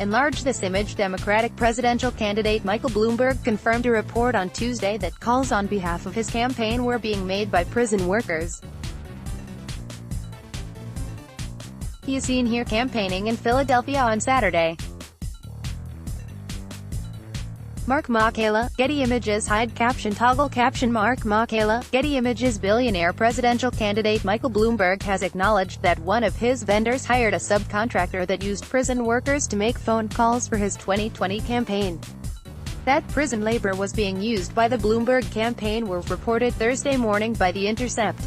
Enlarge. This image. Democratic presidential candidate Michael Bloomberg confirmed a report on Tuesday that calls on behalf of his campaign were being made by prison workers. He is seen here campaigning in Philadelphia on Saturday. Mark Makela, Getty Images. Hide caption. Toggle caption. Mark Makela, Getty Images. Billionaire presidential candidate Michael Bloomberg has acknowledged that one of his vendors hired a subcontractor that used prison workers to make phone calls for his 2020 campaign. That prison labor was being used by the Bloomberg campaign were reported Thursday morning by The Intercept.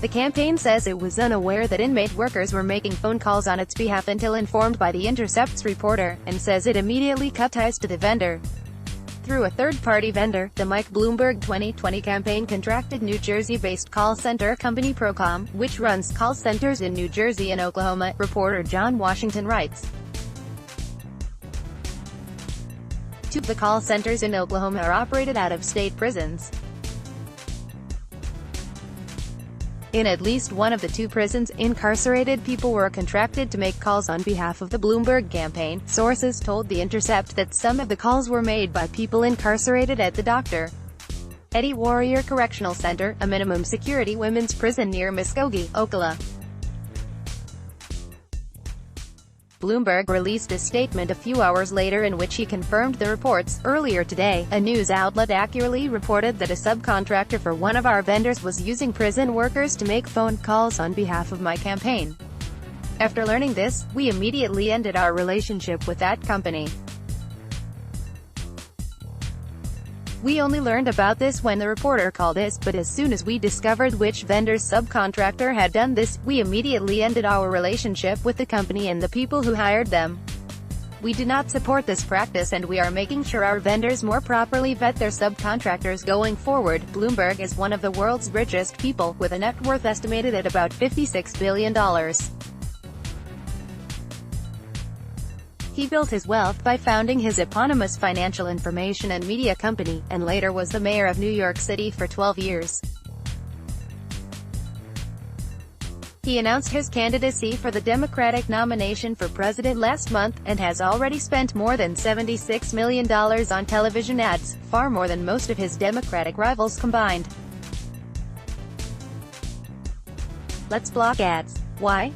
The campaign says it was unaware that inmate workers were making phone calls on its behalf until informed by The Intercept's reporter, and says it immediately cut ties to the vendor. Through a third-party vendor, the Mike Bloomberg 2020 campaign contracted New Jersey-based call center company Procom, which runs call centers in New Jersey and Oklahoma, reporter John Washington writes. Two of the call centers in Oklahoma are operated out of state prisons. In at least one of the two prisons, incarcerated people were contracted to make calls on behalf of the Bloomberg campaign. Sources told The Intercept that some of the calls were made by people incarcerated at the Dr. Eddie Warrior Correctional Center, a minimum security women's prison near Muskogee, Oklahoma. Bloomberg released a statement a few hours later in which he confirmed the reports. Earlier today, a news outlet accurately reported that a subcontractor for one of our vendors was using prison workers to make phone calls on behalf of my campaign. After learning this, we immediately ended our relationship with that company. We only learned about this when the reporter called us, but as soon as we discovered which vendor's subcontractor had done this, we immediately ended our relationship with the company and the people who hired them. We do not support this practice and we are making sure our vendors more properly vet their subcontractors going forward. Bloomberg is one of the world's richest people, with a net worth estimated at about $56 billion. He built his wealth by founding his eponymous financial information and media company, and later was the mayor of New York City for 12 years. He announced his candidacy for the Democratic nomination for president last month, and has already spent more than $76 million on television ads, far more than most of his Democratic rivals combined. Let's block ads. Why?